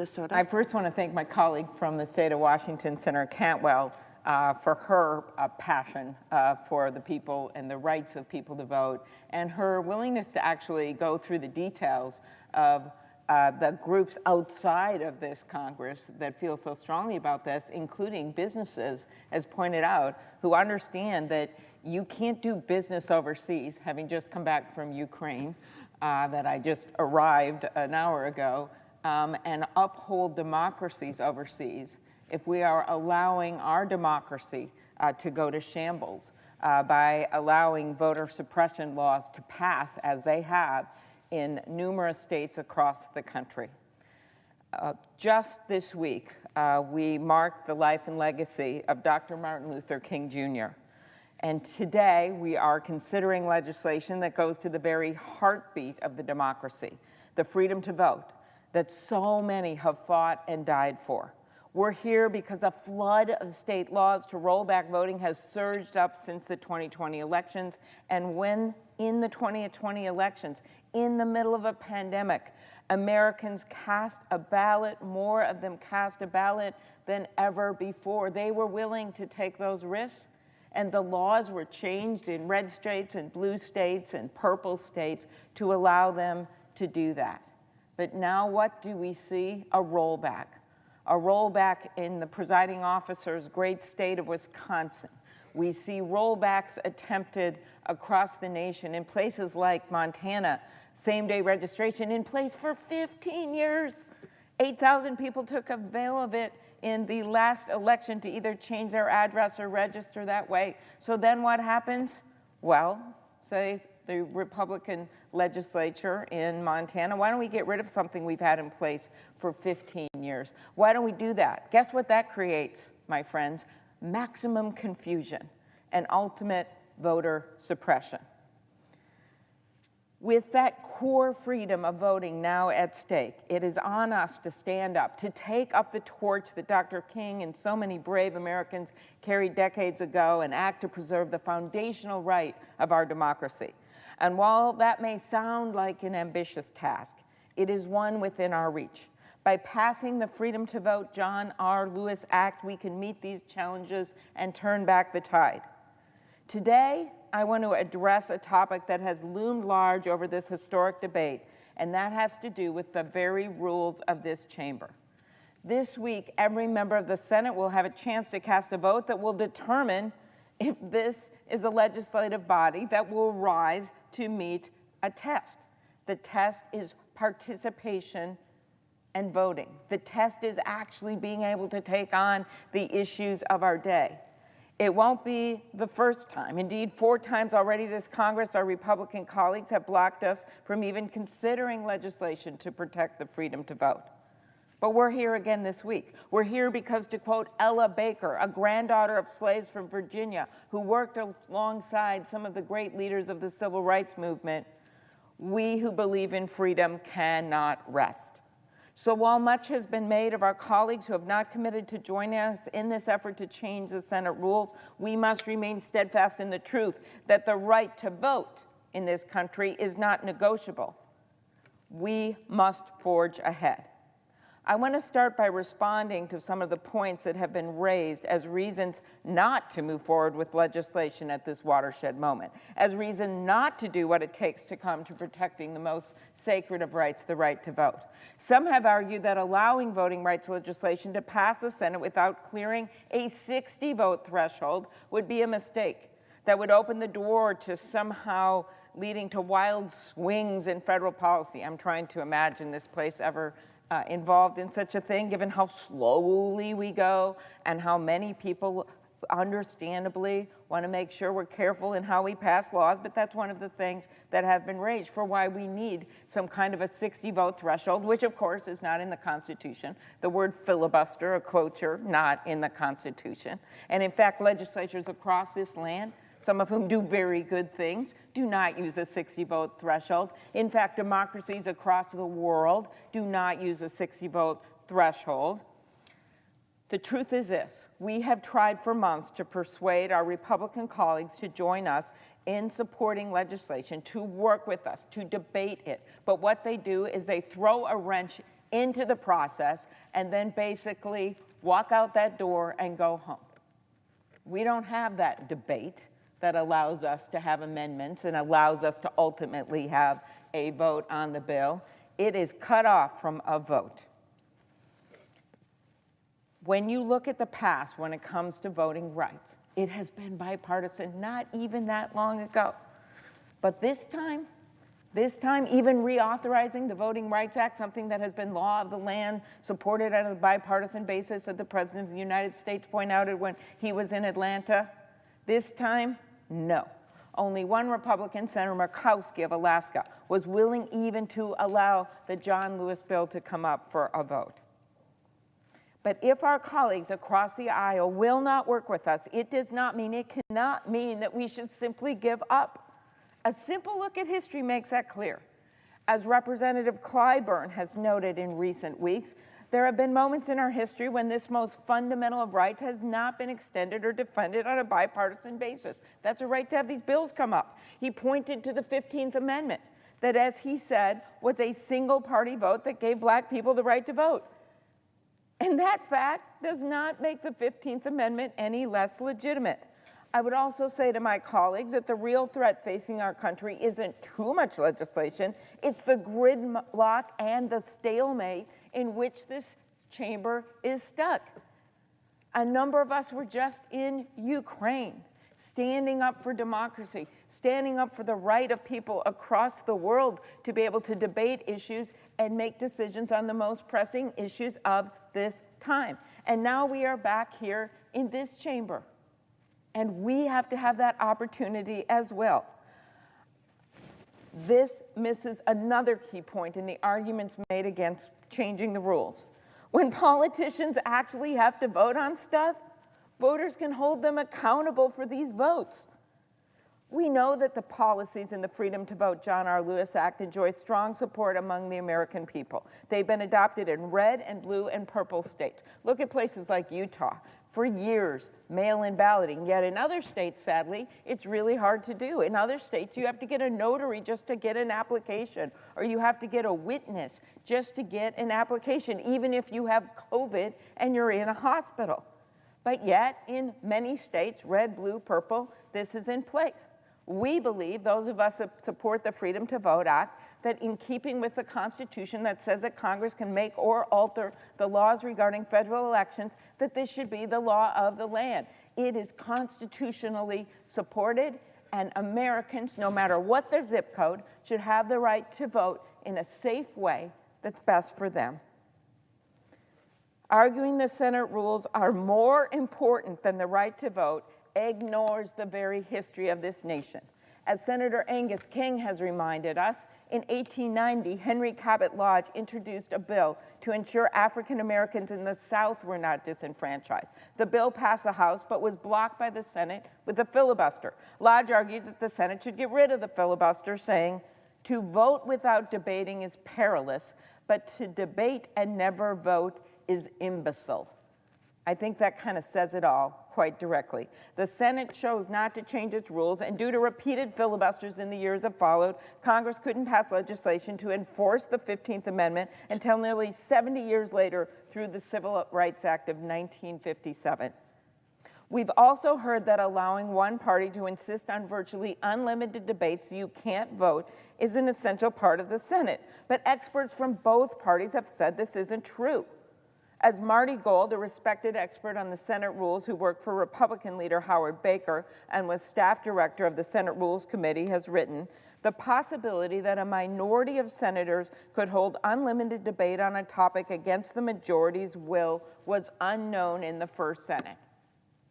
Minnesota. I first want to thank my colleague from the state of Washington, Senator Cantwell, for her passion for the people and the rights of people to vote, and her willingness to actually go through the details of the groups outside of this Congress that feel so strongly about this, including businesses, as pointed out, who understand that you can't do business overseas, having just come back from Ukraine, that I just arrived an hour ago, and uphold democracies overseas if we are allowing our democracy to go to shambles by allowing voter suppression laws to pass as they have in numerous states across the country. Just this week, we marked the life and legacy of Dr. Martin Luther King Jr. And today, we are considering legislation that goes to the very heartbeat of the democracy, the freedom to vote, that so many have fought and died for. We're here because a flood of state laws to roll back voting has surged up since the 2020 elections. And when in the 2020 elections, in the middle of a pandemic, Americans cast a ballot, more of them cast a ballot than ever before. They were willing to take those risks, and the laws were changed in red states and blue states and purple states to allow them to do that. But now what do we see? A rollback in the presiding officer's great state of Wisconsin. We see rollbacks attempted across the nation in places like Montana, same-day registration in place for 15 years. 8,000 people took avail of it in the last election to either change their address or register that way. So then what happens? Well, say the Republican legislature in Montana, why don't we get rid of something we've had in place for 15 years? Why don't we do that? Guess what that creates, my friends? Maximum confusion and ultimate voter suppression. With that core freedom of voting now at stake, it is on us to stand up, to take up the torch that Dr. King and so many brave Americans carried decades ago and act to preserve the foundational right of our democracy. And while that may sound like an ambitious task, it is one within our reach. By passing the Freedom to Vote John R. Lewis Act, we can meet these challenges and turn back the tide. Today, I want to address a topic that has loomed large over this historic debate, and that has to do with the very rules of this chamber. This week, every member of the Senate will have a chance to cast a vote that will determine if this is a legislative body that will rise to meet a test. The test is participation and voting. The test is actually being able to take on the issues of our day. It won't be the first time. Indeed, 4 times already this Congress, our Republican colleagues have blocked us from even considering legislation to protect the freedom to vote. But we're here again this week. We're here because, to quote Ella Baker, a granddaughter of slaves from Virginia who worked alongside some of the great leaders of the civil rights movement, we who believe in freedom cannot rest. So while much has been made of our colleagues who have not committed to join us in this effort to change the Senate rules, we must remain steadfast in the truth that the right to vote in this country is not negotiable. We must forge ahead. I want to start by responding to some of the points that have been raised as reasons not to move forward with legislation at this watershed moment, as reason not to do what it takes to come to protecting the most sacred of rights, the right to vote. Some have argued that allowing voting rights legislation to pass the Senate without clearing a 60-vote threshold would be a mistake that would open the door to somehow leading to wild swings in federal policy. I'm trying to imagine this place ever involved in such a thing, given how slowly we go and how many people understandably want to make sure we're careful in how we pass laws, but that's one of the things that have been raised for why we need some kind of a 60-vote threshold, which of course is not in the Constitution. The word filibuster or cloture, not in the Constitution. And in fact, legislatures across this land, some of whom do very good things, do not use a 60-vote threshold. In fact, democracies across the world do not use a 60-vote threshold. The truth is this: we have tried for months to persuade our Republican colleagues to join us in supporting legislation, to work with us, to debate it. But what they do is they throw a wrench into the process and then basically walk out that door and go home. We don't have that debate that allows us to have amendments and allows us to ultimately have a vote on the bill. It is cut off from a vote. When you look at the past when it comes to voting rights, it has been bipartisan not even that long ago. But this time, even reauthorizing the Voting Rights Act, something that has been law of the land, supported on a bipartisan basis, that the President of the United States pointed out when he was in Atlanta, this time, no. Only one Republican, Senator Murkowski of Alaska, was willing even to allow the John Lewis bill to come up for a vote. But if our colleagues across the aisle will not work with us, it cannot mean that we should simply give up. A simple look at history makes that clear. As Representative Clyburn has noted in recent weeks, there have been moments in our history when this most fundamental of rights has not been extended or defended on a bipartisan basis. That's a right to have these bills come up. He pointed to the 15th Amendment, that, as he said, was a single-party vote that gave Black people the right to vote. And that fact does not make the 15th Amendment any less legitimate. I would also say to my colleagues that the real threat facing our country isn't too much legislation, it's the gridlock and the stalemate in which this chamber is stuck. A number of us were just in Ukraine, standing up for democracy, standing up for the right of people across the world to be able to debate issues and make decisions on the most pressing issues of this time. And now we are back here in this chamber, and we have to have that opportunity as well. This misses another key point in the arguments made against changing the rules. When politicians actually have to vote on stuff, voters can hold them accountable for these votes. We know that the policies in the Freedom to Vote John R. Lewis Act enjoy strong support among the American people. They've been adopted in red and blue and purple states. Look at places like Utah. For years, mail-in balloting. Yet in other states, sadly, it's really hard to do. In other states, you have to get a notary just to get an application, or you have to get a witness just to get an application, even if you have COVID and you're in a hospital. But yet, in many states, red, blue, purple, this is in place. We believe, those of us that support the Freedom to Vote Act, that in keeping with the Constitution that says that Congress can make or alter the laws regarding federal elections, that this should be the law of the land. It is constitutionally supported, and Americans, no matter what their zip code, should have the right to vote in a safe way that's best for them. Arguing the Senate rules are more important than the right to vote ignores the very history of this nation. As Senator Angus King has reminded us, in 1890, Henry Cabot Lodge introduced a bill to ensure African Americans in the South were not disenfranchised. The bill passed the House, but was blocked by the Senate with a filibuster. Lodge argued that the Senate should get rid of the filibuster, saying, "To vote without debating is perilous, but to debate and never vote is imbecile." I think that kind of says it all quite directly. The Senate chose not to change its rules, and due to repeated filibusters in the years that followed, Congress couldn't pass legislation to enforce the 15th Amendment until nearly 70 years later through the Civil Rights Act of 1957. We've also heard that allowing one party to insist on virtually unlimited debates so you can't vote is an essential part of the Senate. But experts from both parties have said this isn't true. As Marty Gold, a respected expert on the Senate rules who worked for Republican leader Howard Baker and was staff director of the Senate Rules Committee, has written, the possibility that a minority of senators could hold unlimited debate on a topic against the majority's will was unknown in the first Senate.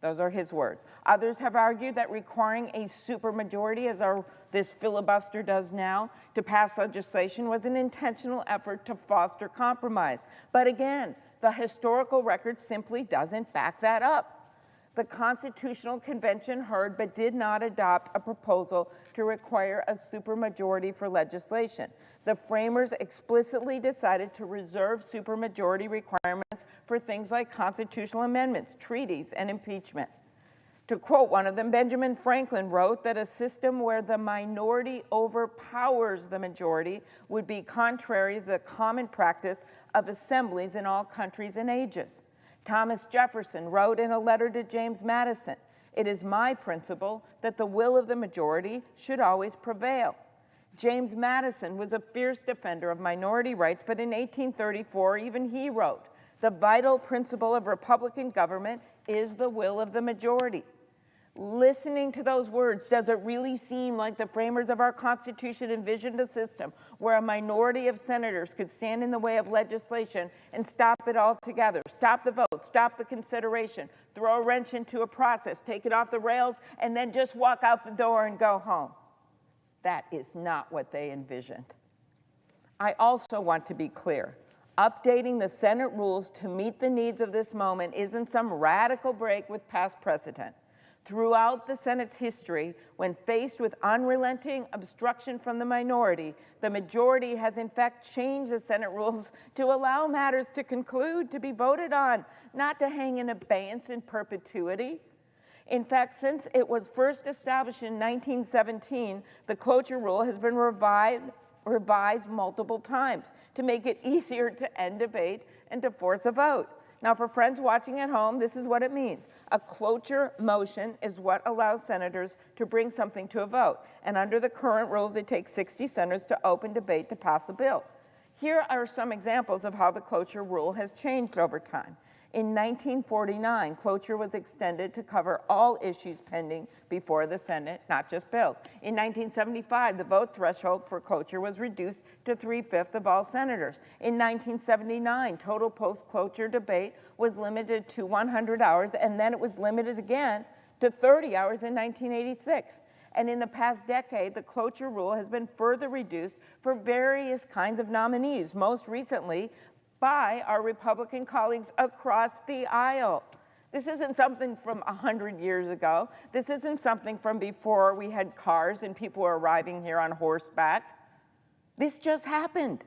Those are his words. Others have argued that requiring a supermajority, as this filibuster does now, to pass legislation was an intentional effort to foster compromise. But again, the historical record simply doesn't back that up. The Constitutional Convention heard but did not adopt a proposal to require a supermajority for legislation. The framers explicitly decided to reserve supermajority requirements for things like constitutional amendments, treaties, and impeachment. To quote one of them, Benjamin Franklin wrote that a system where the minority overpowers the majority would be contrary to the common practice of assemblies in all countries and ages. Thomas Jefferson wrote in a letter to James Madison, "It is my principle that the will of the majority should always prevail." James Madison was a fierce defender of minority rights, but in 1834, even he wrote, "The vital principle of Republican government is the will of the majority." Listening to those words, does it really seem like the framers of our Constitution envisioned a system where a minority of senators could stand in the way of legislation and stop it altogether, stop the vote, stop the consideration, throw a wrench into a process, take it off the rails, and then just walk out the door and go home? That is not what they envisioned. I also want to be clear. Updating the Senate rules to meet the needs of this moment isn't some radical break with past precedent. Throughout the Senate's history, when faced with unrelenting obstruction from the minority, the majority has in fact changed the Senate rules to allow matters to conclude, to be voted on, not to hang in abeyance in perpetuity. In fact, since it was first established in 1917, the cloture rule has been revised multiple times to make it easier to end debate and to force a vote. Now, for friends watching at home, this is what it means. A cloture motion is what allows senators to bring something to a vote. And under the current rules, it takes 60 senators to open debate to pass a bill. Here are some examples of how the cloture rule has changed over time. In 1949, cloture was extended to cover all issues pending before the Senate, not just bills. In 1975, the vote threshold for cloture was reduced to 3/5 of all senators. In 1979, total post-cloture debate was limited to 100 hours, and then it was limited again to 30 hours in 1986. And in the past decade, the cloture rule has been further reduced for various kinds of nominees, most recently by our Republican colleagues across the aisle. This isn't something from 100 years ago. This isn't something from before we had cars and people were arriving here on horseback. This just happened.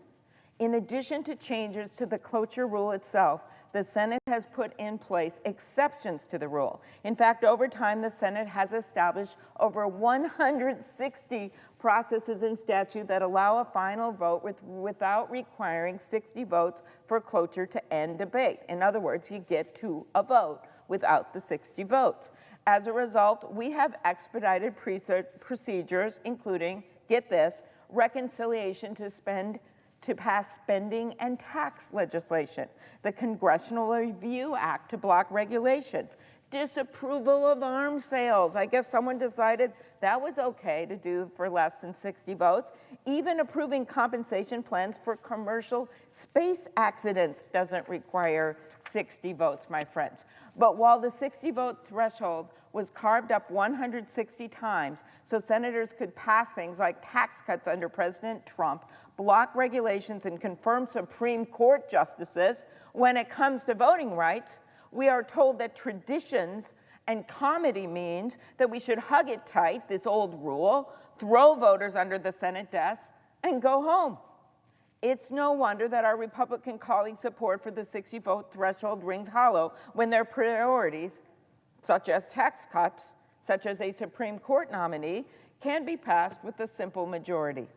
In addition to changes to the cloture rule itself, the Senate has put in place exceptions to the rule. In fact, over time, the Senate has established over 160 processes in statute that allow a final vote without requiring 60 votes for cloture to end debate. In other words, you get to a vote without the 60 votes. As a result, we have expedited procedures, including, get this, reconciliation to pass spending and tax legislation, the Congressional Review Act to block regulations, disapproval of arms sales. I guess someone decided that was okay to do for less than 60 votes. Even approving compensation plans for commercial space accidents doesn't require 60 votes, my friends. But while the 60-vote threshold was carved up 160 times so senators could pass things like tax cuts under President Trump, block regulations, and confirm Supreme Court justices, when it comes to voting rights, we are told that traditions and comedy means that we should hug it tight, this old rule, throw voters under the Senate desk, and go home. It's no wonder that our Republican colleagues' support for the 60-vote threshold rings hollow when their priorities, such as tax cuts, such as a Supreme Court nominee, can be passed with a simple majority.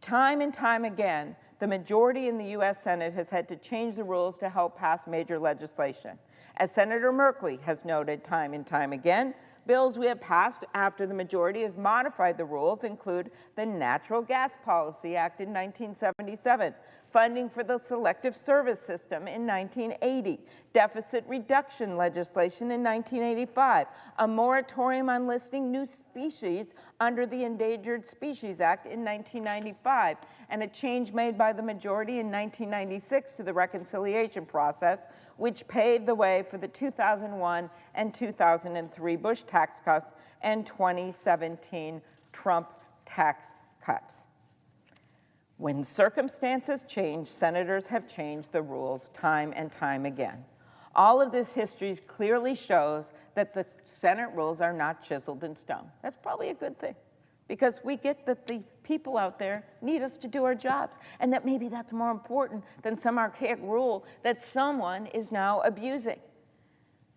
Time and time again, the majority in the U.S. Senate has had to change the rules to help pass major legislation. As Senator Merkley has noted time and time again, bills we have passed after the majority has modified the rules include the Natural Gas Policy Act in 1977, funding for the Selective Service System in 1980, deficit reduction legislation in 1985, a moratorium on listing new species under the Endangered Species Act in 1995, and a change made by the majority in 1996 to the reconciliation process, which paved the way for the 2001 and 2003 Bush tax cuts and 2017 Trump tax cuts. When circumstances change, senators have changed the rules time and time again. All of this history clearly shows that the Senate rules are not chiseled in stone. That's probably a good thing, because we get that the people out there need us to do our jobs, and that maybe that's more important than some archaic rule that someone is now abusing.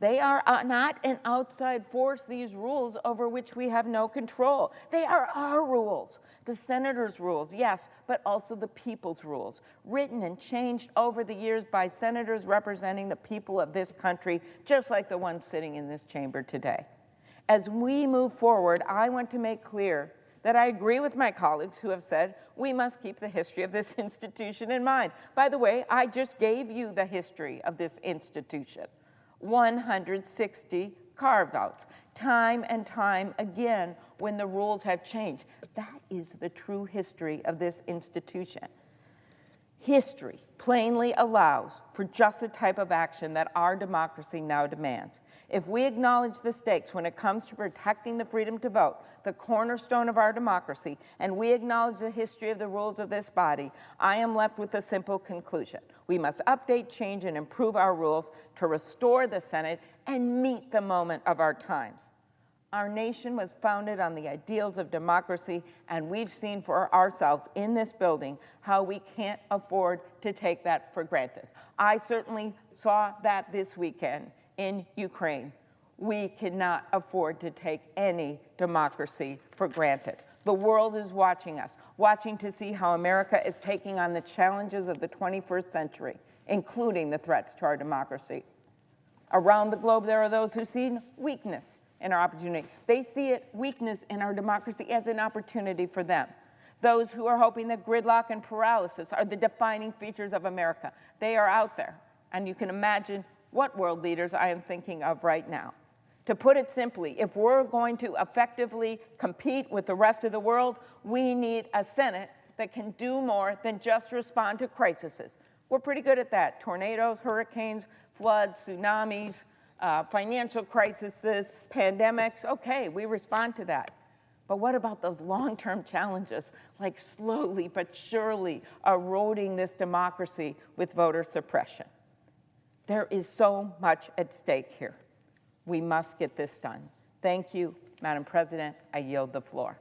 They are not an outside force, these rules over which we have no control. They are our rules, the senators' rules, yes, but also the people's rules, written and changed over the years by senators representing the people of this country, just like the ones sitting in this chamber today. As we move forward, I want to make clear that I agree with my colleagues who have said we must keep the history of this institution in mind. By the way, I just gave you the history of this institution. 160 carve-outs, time and time again when the rules have changed. That is the true history of this institution. History plainly allows for just the type of action that our democracy now demands. If we acknowledge the stakes when it comes to protecting the freedom to vote, the cornerstone of our democracy, and we acknowledge the history of the rules of this body, I am left with a simple conclusion. We must update, change, and improve our rules to restore the Senate and meet the moment of our times. Our nation was founded on the ideals of democracy, and we've seen for ourselves in this building how we can't afford to take that for granted. I certainly saw that this weekend in Ukraine. We cannot afford to take any democracy for granted. The world is watching us, watching to see how America is taking on the challenges of the 21st century, including the threats to our democracy. Around the globe, there are those who see weakness in our opportunity. They see weakness in our democracy as an opportunity for them. Those who are hoping that gridlock and paralysis are the defining features of America, they are out there. And you can imagine what world leaders I am thinking of right now. To put it simply, if we're going to effectively compete with the rest of the world, we need a Senate that can do more than just respond to crises. We're pretty good at that. Tornadoes, hurricanes, floods, tsunamis, financial crises, pandemics, okay, we respond to that. But what about those long-term challenges, like slowly but surely eroding this democracy with voter suppression? There is so much at stake here. We must get this done. Thank you, Madam President. I yield the floor.